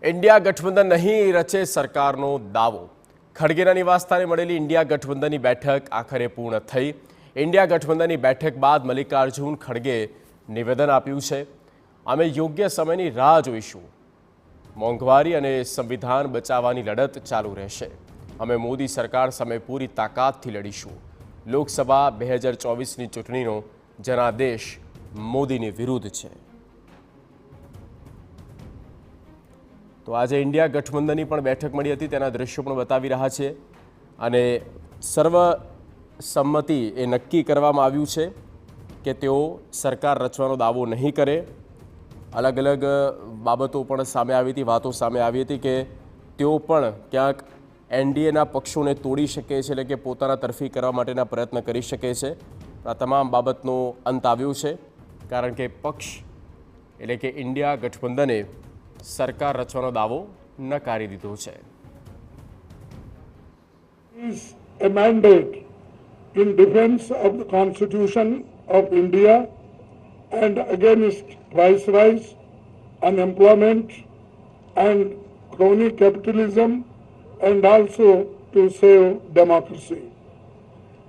India गठबंधन नहीं रचे सरकारનો દાવો। ખડગેના નિવાસસ્થાને મળેલી ઇન્ડિયા ગઠબંધનની બેઠક આખરે પૂર્ણ થઈ। ઇન્ડિયા ગઠબંધનની બેઠક બાદ મલ્લિકાર્જુન ખડગે નિવેદન આપ્યું છે, અમે યોગ્ય સમયની રાહ જોઈશું। મોંઘવારી અને સંવિધાન બચાવવાની લડત ચાલુ રહેશે। અમે મોદી સરકાર સામે પૂરી તાકાતથી લડીશું। લોકસભા 2024ની ચૂંટણીનો જનાદેશ મોદીની વિરુદ્ધ છે। તો આજે ઇન્ડિયા ગઠબંધનની પણ બેઠક મળી હતી, તેના દ્રશ્યો પણ બતાવી રહ્યા છે અને સર્વસંમતિ એ નક્કી કરવામાં આવ્યું છે કે તેઓ સરકાર રચવાનો દાવો નહીં કરે। અલગ અલગ બાબતો પણ સામે આવી હતી, વાતો સામે આવી હતી કે તેઓ પણ ક્યાંક એનડીએના પક્ષોને તોડી શકે છે, એટલે કે પોતાના તરફી કરવા માટેના પ્રયત્ન કરી શકે છે। આ તમામ બાબતનો અંત આવ્યો છે, કારણ કે પક્ષ એટલે કે ઇન્ડિયા ગઠબંધને સરકાર રચવાનો દાવો નકારી દીધો છે। Is a mandate in defense of the Constitution of India and against price rise, unemployment and crony capitalism, and also to save democracy.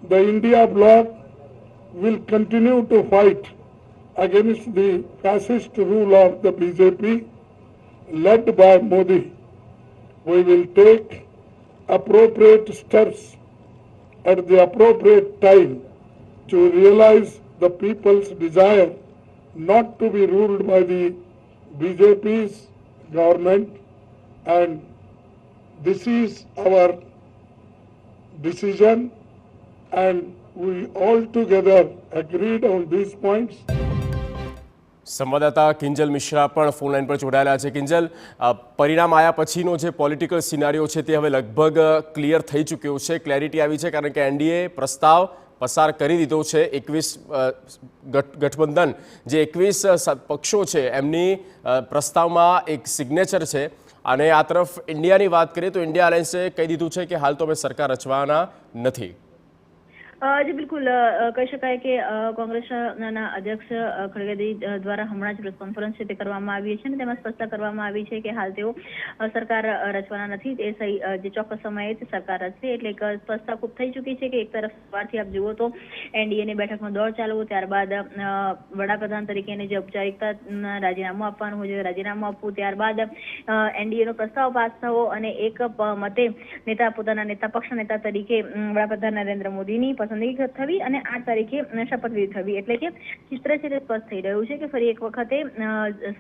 The India bloc will continue to fight against the fascist rule of the BJP led by Modi. We will take appropriate steps at the appropriate time to realize the people's desire not to be ruled by the BJP's government, and this is our decision, and we all together agreed on these points. સંવાદદાતા કિંજલ મિશ્રા પણ phone line પર જોડાયેલા છે। કિંજલ, પરિણામ આવ્યા પછીનો જે political સિનારીઓ છે તે હવે લગભગ ક્લિયર થઈ ચૂક્યો છે, ક્લેરિટી આવી છે, કારણ કે એનડીએ પ્રસ્તાવ પસાર કરી દીધો છે। 21 ગઠબંધન જે 21 પક્ષો છે એમની પ્રસ્તાવમાં એક સિગ્નેચર છે, અને આ તરફ ઇન્ડિયાની વાત કરીએ તો ઇન્ડિયા અલાયન્સે કહી દીધું છે કે હાલ તો અમે સરકાર રચવાના નથી। જી બિલકુલ, કહી શકાય કે કોંગ્રેસના અધ્યક્ષ ખડગે દ્વારા હમણાં જ પ્રેસ કોન્ફરન્સ છે તે કરવામાં આવી છે, અને તેમાં સ્પષ્ટતા કરવામાં આવી છે કે હાલ તેઓ સરકાર રચવાના નથી। તે જે ચોક્કસ સમયે સરકાર રચશે, એટલે સ્પષ્ટતા ખૂબ થઈ ચૂકી છે કે એક તરફ સવારથી આપ જુઓ તો એનડીએની બેઠકનો દોર ચાલવો, ત્યારબાદ વડાપ્રધાન તરીકેની જે ઔપચારિકતા રાજીનામું આપવાનું હોય છે રાજીનામું આપવું, ત્યારબાદ એનડીએનો પ્રસ્તાવ પાસ થવો અને એક મતે પોતાના પક્ષના નેતા તરીકે વડાપ્રધાન નરેન્દ્ર મોદીની પસંદગી થવી અને 8 તારીખે શપથવિધિ થવી। એટલે કે ચિત્ર છે તે સ્પષ્ટ થઈ રહ્યું છે કે ફરી એક વખતે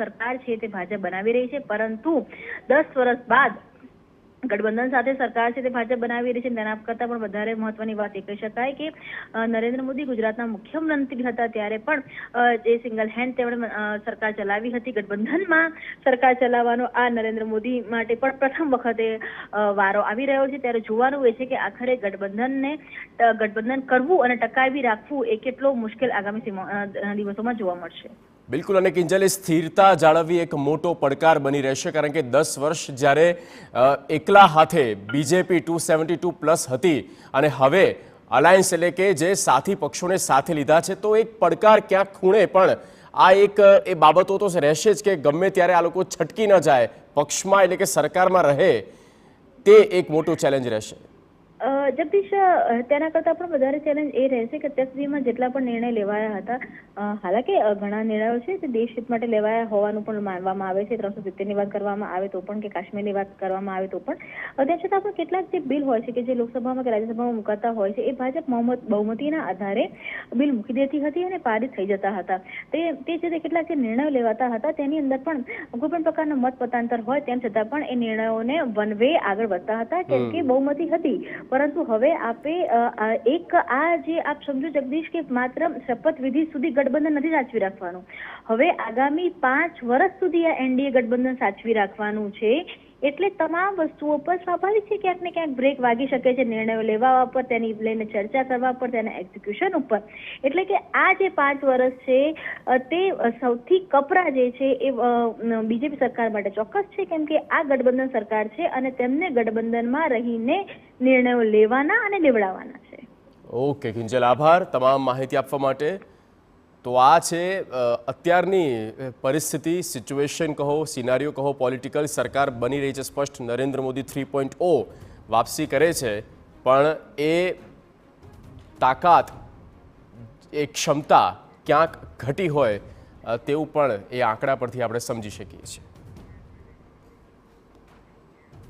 સરકાર છે તે ભાજપ બનાવી રહી છે, પરંતુ 10 વર્ષ બાદ ગઠબંધન સાથે સરકાર છે તે ભાજપ બનાવી રહી છે। તેના કરતાં પણ વધારે મહત્વની વાત એ કહી શકાય કે નરેન્દ્ર મોદી ગુજરાતના મુખ્યમંત્રી હતા ત્યારે પણ જે સિંગલ હેન્ડ તેમણે સરકાર ચલાવી હતી। ગઠબંધનમાં સરકાર ચલાવવાનો આ નરેન્દ્ર મોદી માટે પણ પ્રથમ વખતે વારો આવી રહ્યો છે। ત્યારે જોવાનું એ છે કે આખરે ગઠબંધન કરવું અને ટકાવી રાખવું એ કેટલો મુશ્કેલ આગામી દિવસોમાં જોવા મળશે। બિલકુલ, અને કિંજલ, સ્થિરતા જાળવવી એક મોટો પડકાર બની રહેશે, કારણ કે 10 વર્ષ જ્યારે એકલા હાથે બીજેપી 272 પ્લસ હતી અને હવે અલાયન્સ એટલે કે જે સાથી પક્ષોને સાથે લીધા છે, તો એક પડકાર ક્યાંક ખૂણે પણ આ એ બાબતો તો રહેશે જ કે ગમે ત્યારે આ લોકો છટકી ન જાય, પક્ષમાં એટલે કે સરકારમાં રહે, તે એક મોટો ચેલેન્જ રહેશે। જગદીશ, તેના કરતાં પણ વધારે ચેલેન્જ એ રહેશે કે અત્યાર સુધીમાં જેટલા પણ નિર્ણય લેવાયા હતા, હાલાકી ઘણા નિર્ણયો છે તે દેશ હિત માટે લેવાયા હોવાનું પણ માનવામાં આવે છે। 370ની વાત કરવામાં આવે તો પણ, કે કાશ્મીરની વાત કરવામાં આવે તો પણ, તેમ છતાં પણ કેટલાક જે બિલ હોય છે કે જે લોકસભામાં કે રાજ્યસભામાં મુકાતા હોય છે, એ ભાજપ બહુમતીના આધારે બિલ મૂકી દેતી હતી અને પારિત થઈ જતા હતા। તે છે તે કેટલાક જે નિર્ણયો લેવાતા હતા તેની અંદર પણ કોઈ પણ પ્રકારનો મત મતાંતર હોય તેમ છતાં પણ એ નિર્ણયોને વન વે આગળ વધતા હતા, કેમ કે બહુમતી હતી। પરંતુ હવે આપે આ જે આપ સમજો જગદીશ કે માત્ર શપથવિધિ સુધી ગઠબંધન નથી સાચવી રાખવાનું, હવે આગામી 5 વર્ષ સુધી આ એનડીએ ગઠબંધન સાચવી રાખવાનું છે। એટલે તમામ વસ્તુઓ પર સ્વાભાવિક છે ક્યાંક ને ક્યાંક બ્રેક વાગી શકે છે, નિર્ણયો લેવા પર, તેની લઈને ચર્ચા કરવા પર, તેના એક્ઝિક્યુશન ઉપર। એટલે કે આ જે 5 વર્ષ છે તે સૌથી કપરા જે છે એ બીજેપી સરકાર માટે ચોક્કસ છે, કેમ કે આ ગઠબંધન સરકાર છે અને તેમને ગઠબંધનમાં રહીને નિર્ણયો લેવાના અને લેવડાવવાના છે। ઓકે કિંજલ, આભાર તમામ માહિતી આપવા માટે। તો આ છે અત્યારની પરિસ્થિતિ, સિચ્યુએશન કહો, સિનારીઓ કહો, પોલિટિકલ. સરકાર બની રહી છે સ્પષ્ટ. નરેન્દ્ર મોદી 3.0 વાપસી કરે છે, પણ એ તાકાત, એ ક્ષમતા ક્યાંક ઘટી હોય તેવું પણ એ આંકડા પરથી આપણે સમજી શકીએ છીએ.